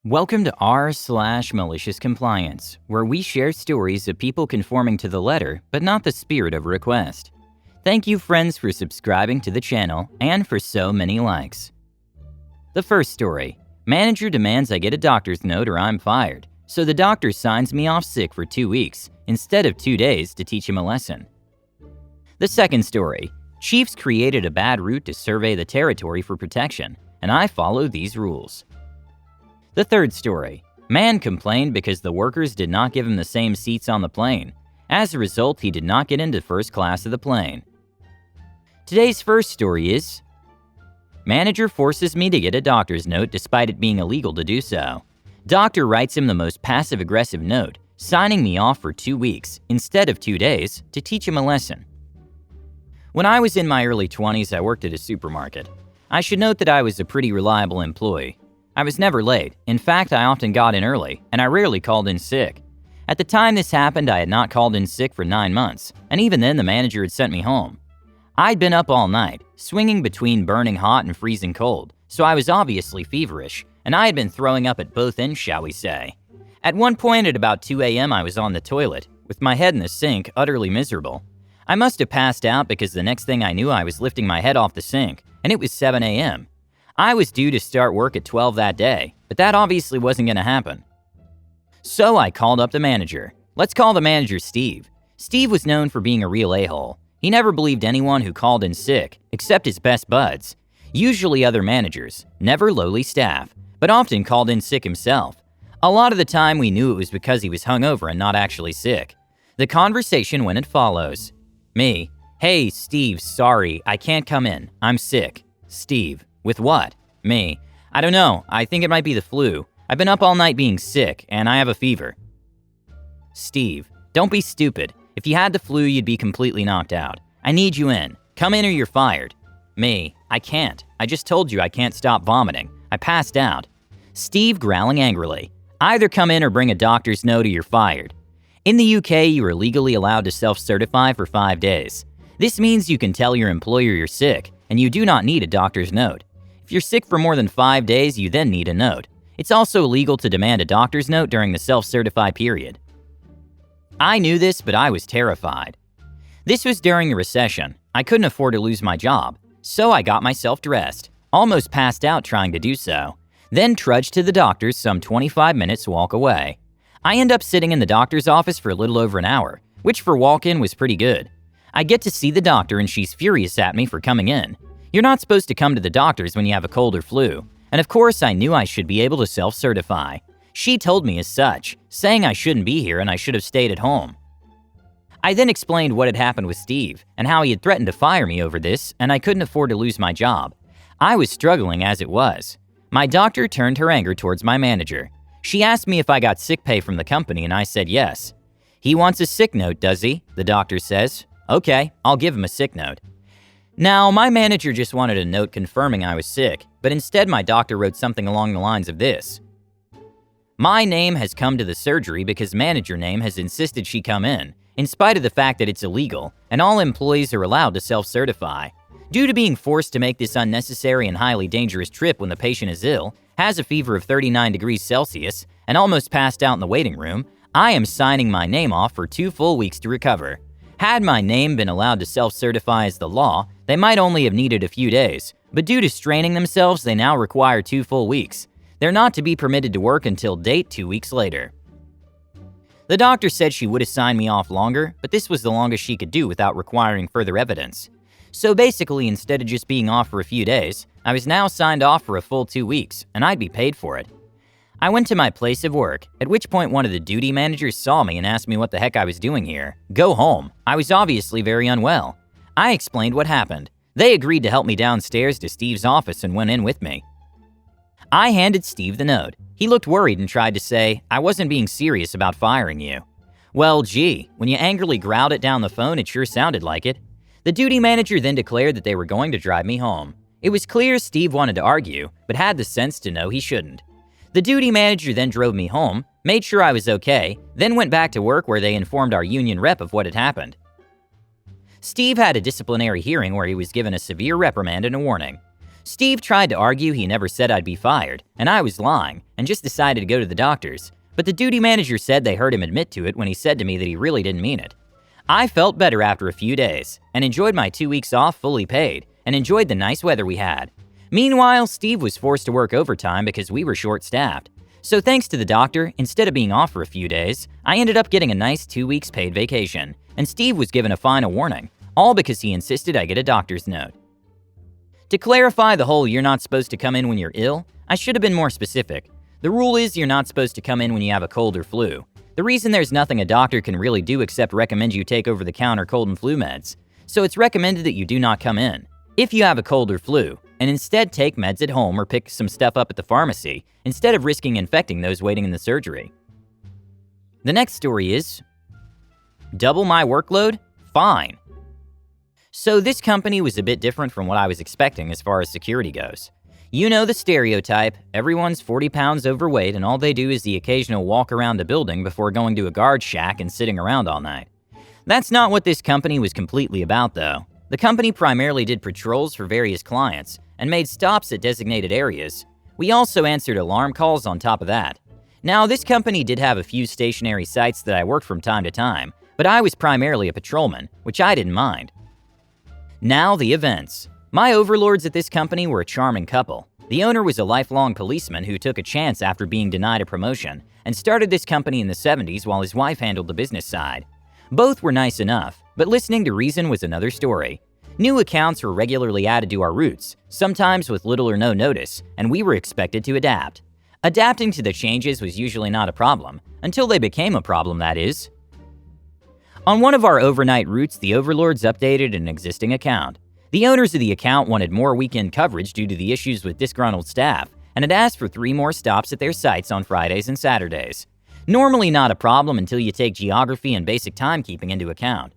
Welcome to r/Malicious Compliance, where we share stories of people conforming to the letter, but not the spirit of request. Thank you, friends, for subscribing to the channel and for so many likes. The first story. Manager demands I get a doctor's note or I'm fired, so the doctor signs me off sick for 2 weeks instead of 2 days to teach him a lesson. The second story. Chiefs created a bad route to survey the territory for protection, and I follow these rules. The third story. Man complained because the workers did not give him the same seats on the plane. As a result, he did not get into first class of the plane. Today's first story is: Manager forces me to get a doctor's note despite it being illegal to do so. Doctor writes him the most passive-aggressive note, signing me off for 2 weeks instead of 2 days to teach him a lesson. When I was in my early 20s, I worked at a supermarket. I should note that I was a pretty reliable employee. I was never late. In fact, I often got in early, and I rarely called in sick. At the time this happened, I had not called in sick for 9 months, and even then the manager had sent me home. I'd been up all night, swinging between burning hot and freezing cold, so I was obviously feverish, and I had been throwing up at both ends, shall we say. At one point at about 2 a.m. I was on the toilet, with my head in the sink, utterly miserable. I must have passed out because the next thing I knew I was lifting my head off the sink, and it was 7 a.m. I was due to start work at 12 that day, but that obviously wasn't going to happen. So I called up the manager. Let's call the manager Steve. Steve was known for being a real a-hole. He never believed anyone who called in sick, except his best buds. Usually other managers, never lowly staff, but often called in sick himself. A lot of the time we knew it was because he was hungover and not actually sick. The conversation went as follows. Me: "Hey, Steve, sorry, I can't come in. I'm sick." Steve: "With what?" Me: "I don't know. I think it might be the flu. I've been up all night being sick, and I have a fever." Steve: "Don't be stupid. If you had the flu, you'd be completely knocked out. I need you in. Come in or you're fired." Me: "I can't. I just told you I can't stop vomiting. I passed out." Steve growling angrily: "Either come in or bring a doctor's note or you're fired." In the UK, you are legally allowed to self-certify for 5 days. This means you can tell your employer you're sick, and you do not need a doctor's note. If you're sick for more than 5 days, you then need a note. It's also illegal to demand a doctor's note during the self-certify period. I knew this, but I was terrified. This was during the recession. I couldn't afford to lose my job, so I got myself dressed, almost passed out trying to do so, then trudged to the doctor's some 25 minutes walk away. I end up sitting in the doctor's office for a little over an hour, which for walk-in was pretty good. I get to see the doctor and she's furious at me for coming in. You're not supposed to come to the doctor's when you have a cold or flu, and of course I knew I should be able to self-certify. She told me as such, saying I shouldn't be here and I should have stayed at home. I then explained what had happened with Steve and how he had threatened to fire me over this and I couldn't afford to lose my job. I was struggling as it was. My doctor turned her anger towards my manager. She asked me if I got sick pay from the company and I said yes. "He wants a sick note, does he?" the doctor says. "Okay, I'll give him a sick note." Now, my manager just wanted a note confirming I was sick, but instead my doctor wrote something along the lines of this: "My name has come to the surgery because manager name has insisted she come in spite of the fact that it's illegal, and all employees are allowed to self-certify. Due to being forced to make this unnecessary and highly dangerous trip when the patient is ill, has a fever of 39 degrees Celsius, and almost passed out in the waiting room, I am signing my name off for 2 full weeks to recover. Had my name been allowed to self-certify as the law, they might only have needed a few days, but due to straining themselves, they now require 2 full weeks. They're not to be permitted to work until date 2 weeks later." The doctor said she would have signed me off longer, but this was the longest she could do without requiring further evidence. So basically, instead of just being off for a few days, I was now signed off for a full 2 weeks, and I'd be paid for it. I went to my place of work, at which point one of the duty managers saw me and asked me what the heck I was doing here. Go home. I was obviously very unwell. I explained what happened. They agreed to help me downstairs to Steve's office and went in with me. I handed Steve the note. He looked worried and tried to say, "I wasn't being serious about firing you." Well, gee, when you angrily growled it down the phone, it sure sounded like it. The duty manager then declared that they were going to drive me home. It was clear Steve wanted to argue, but had the sense to know he shouldn't. The duty manager then drove me home, made sure I was okay, then went back to work where they informed our union rep of what had happened. Steve had a disciplinary hearing where he was given a severe reprimand and a warning. Steve tried to argue he never said I'd be fired, and I was lying, and just decided to go to the doctors. But the duty manager said they heard him admit to it when he said to me that he really didn't mean it. I felt better after a few days, and enjoyed my 2 weeks off fully paid, and enjoyed the nice weather we had. Meanwhile, Steve was forced to work overtime because we were short-staffed. So thanks to the doctor, instead of being off for a few days, I ended up getting a nice 2 weeks paid vacation, and Steve was given a final warning, all because he insisted I get a doctor's note. To clarify the whole "you're not supposed to come in when you're ill," I should have been more specific. The rule is you're not supposed to come in when you have a cold or flu. The reason there's nothing a doctor can really do except recommend you take over-the-counter cold and flu meds. So it's recommended that you do not come in if you have a cold or flu, and instead take meds at home or pick some stuff up at the pharmacy instead of risking infecting those waiting in the surgery. The next story is, double my workload? Fine. So this company was a bit different from what I was expecting as far as security goes. You know the stereotype, everyone's 40 pounds overweight and all they do is the occasional walk around a building before going to a guard shack and sitting around all night. That's not what this company was completely about though. The company primarily did patrols for various clients and made stops at designated areas. We also answered alarm calls on top of that. Now, this company did have a few stationary sites that I worked from time to time, but I was primarily a patrolman, which I didn't mind. Now, the events. My overlords at this company were a charming couple. The owner was a lifelong policeman who took a chance after being denied a promotion and started this company in the 70s while his wife handled the business side. Both were nice enough, but listening to reason was another story. New accounts were regularly added to our routes, sometimes with little or no notice, and we were expected to adapt. Adapting to the changes was usually not a problem, until they became a problem, that is. On one of our overnight routes, the overlords updated an existing account. The owners of the account wanted more weekend coverage due to the issues with disgruntled staff, and had asked for 3 more stops at their sites on Fridays and Saturdays. Normally not a problem until you take geography and basic timekeeping into account.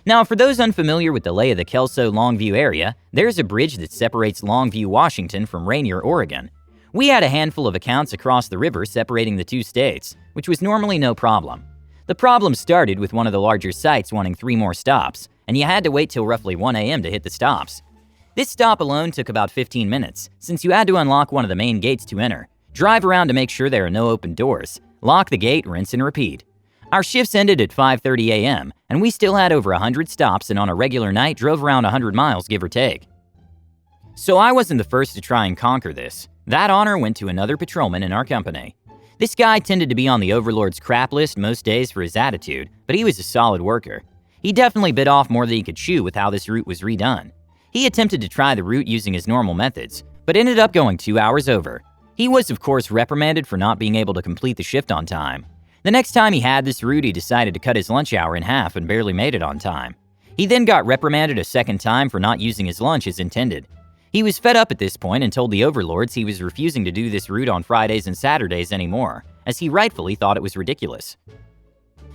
Now, for those unfamiliar with the lay of the Kelso-Longview area, there's a bridge that separates Longview, Washington from Rainier, Oregon. We had a handful of accounts across the river separating the 2 states, which was normally no problem. The problem started with one of the larger sites wanting 3 more stops, and you had to wait till roughly 1 a.m. to hit the stops. This stop alone took about 15 minutes, since you had to unlock one of the main gates to enter, drive around to make sure there are no open doors, lock the gate, rinse and repeat. Our shifts ended at 5:30 a.m., and we still had over 100 stops and on a regular night drove around 100 miles, give or take. So I wasn't the first to try and conquer this. That honor went to another patrolman in our company. This guy tended to be on the overlord's crap list most days for his attitude, but he was a solid worker. He definitely bit off more than he could chew with how this route was redone. He attempted to try the route using his normal methods, but ended up going 2 hours over. He was, of course, reprimanded for not being able to complete the shift on time. The next time he had this route, he decided to cut his lunch hour in half and barely made it on time. He then got reprimanded a second time for not using his lunch as intended. He was fed up at this point and told the overlords he was refusing to do this route on Fridays and Saturdays anymore, as he rightfully thought it was ridiculous.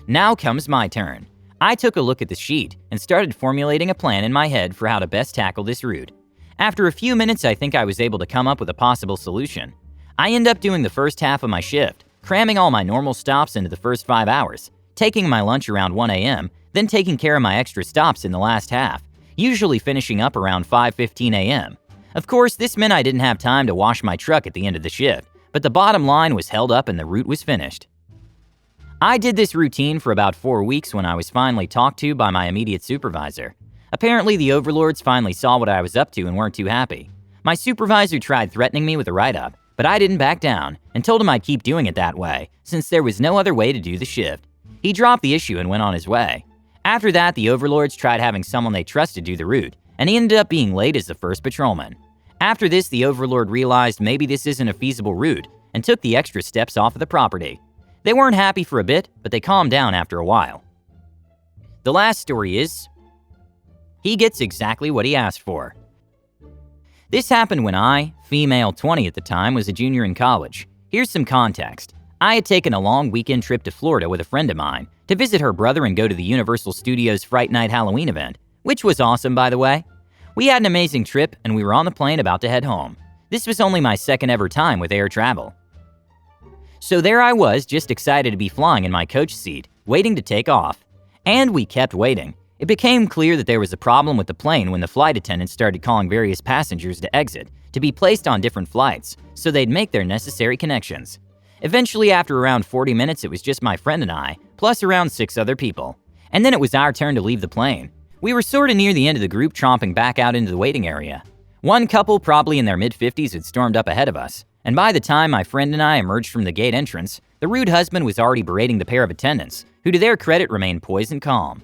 Now comes my turn. I took a look at the sheet and started formulating a plan in my head for how to best tackle this route. After a few minutes, I think I was able to come up with a possible solution. I end up doing the first half of my shift, cramming all my normal stops into the first 5 hours, taking my lunch around 1 a.m., then taking care of my extra stops in the last half, usually finishing up around 5:15 a.m. Of course, this meant I didn't have time to wash my truck at the end of the shift, but the bottom line was held up and the route was finished. I did this routine for about 4 weeks when I was finally talked to by my immediate supervisor. Apparently, the overlords finally saw what I was up to and weren't too happy. My supervisor tried threatening me with a write-up, but I didn't back down and told him I'd keep doing it that way, since there was no other way to do the shift. He dropped the issue and went on his way. After that, the overlords tried having someone they trusted do the route, and he ended up being late as the first patrolman. After this, the overlord realized maybe this isn't a feasible route and took the extra steps off of the property. They weren't happy for a bit, but they calmed down after a while. The last story is, he gets exactly what he asked for. This happened when I, female 20 at the time, was a junior in college. Here's some context. I had taken a long weekend trip to Florida with a friend of mine to visit her brother and go to the Universal Studios Fright Night Halloween event, which was awesome, by the way. We had an amazing trip, and we were on the plane about to head home. This was only my second ever time with air travel. So there I was, just excited to be flying in my coach seat, waiting to take off. And we kept waiting. It became clear that there was a problem with the plane when the flight attendants started calling various passengers to exit to be placed on different flights so they'd make their necessary connections. Eventually, after around 40 minutes, it was just my friend and I, plus around 6 other people. And then it was our turn to leave the plane. We were sort of near the end of the group, tromping back out into the waiting area. One couple, probably in their mid-50s, had stormed up ahead of us, and by the time my friend and I emerged from the gate entrance, the rude husband was already berating the pair of attendants, who to their credit remained poised and calm.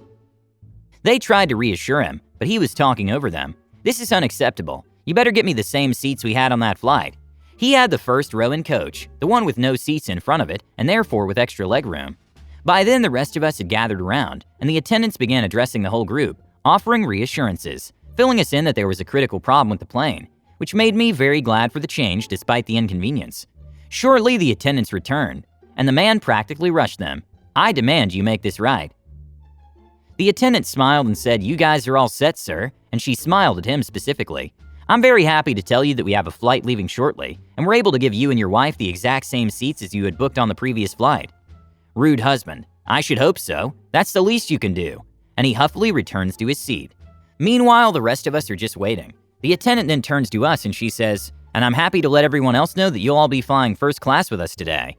They tried to reassure him, but he was talking over them. "This is unacceptable. You better get me the same seats we had on that flight." He had the first row in coach, the one with no seats in front of it, and therefore with extra legroom. By then, the rest of us had gathered around, and the attendants began addressing the whole group, offering reassurances, filling us in that there was a critical problem with the plane, which made me very glad for the change despite the inconvenience. Shortly, the attendants returned, and the man practically rushed them. "I demand you make this right." The attendant smiled and said, "You guys are all set, sir," and she smiled at him specifically. "I'm very happy to tell you that we have a flight leaving shortly, and we're able to give you and your wife the exact same seats as you had booked on the previous flight." Rude husband: "I should hope so. That's the least you can do." And he huffily returns to his seat. Meanwhile, the rest of us are just waiting. The attendant then turns to us and she says, "And I'm happy to let everyone else know that you'll all be flying first class with us today."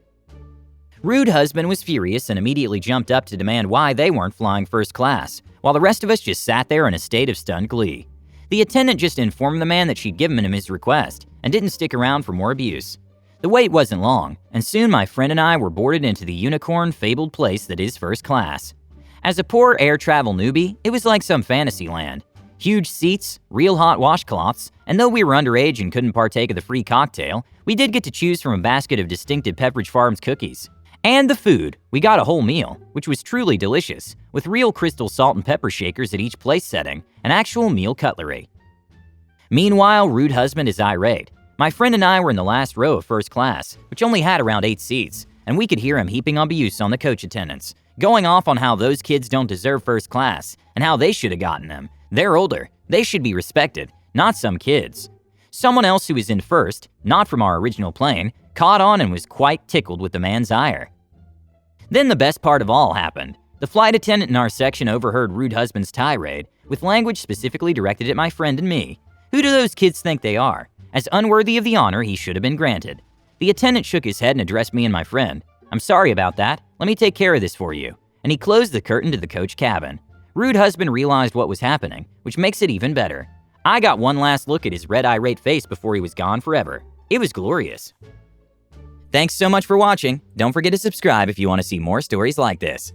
Rude husband was furious and immediately jumped up to demand why they weren't flying first class, while the rest of us just sat there in a state of stunned glee. The attendant just informed the man that she'd given him his request and didn't stick around for more abuse. The wait wasn't long, and soon my friend and I were boarded into the unicorn fabled place that is first class. As a poor air travel newbie, it was like some fantasy land. Huge seats, real hot washcloths, and though we were underage and couldn't partake of the free cocktail, we did get to choose from a basket of distinctive Pepperidge Farms cookies. And the food. We got a whole meal, which was truly delicious, with real crystal salt and pepper shakers at each place setting, and actual meal cutlery. Meanwhile, rude husband is irate. My friend and I were in the last row of first class, which only had around 8 seats, and we could hear him heaping abuse on the coach attendants, going off on how those kids don't deserve first class, and how they should have gotten them. They're older. They should be respected, not some kids. Someone else who was in first, not from our original plane, caught on and was quite tickled with the man's ire. Then the best part of all happened. The flight attendant in our section overheard rude husband's tirade, with language specifically directed at my friend and me. Who do those kids think they are? As unworthy of the honor he should have been granted. The attendant shook his head and addressed me and my friend. "I'm sorry about that. Let me take care of this for you." And he closed the curtain to the coach cabin. Rude husband realized what was happening, which makes it even better. I got one last look at his red irate face before he was gone forever. It was glorious. Thanks so much for watching. Don't forget to subscribe if you want to see more stories like this.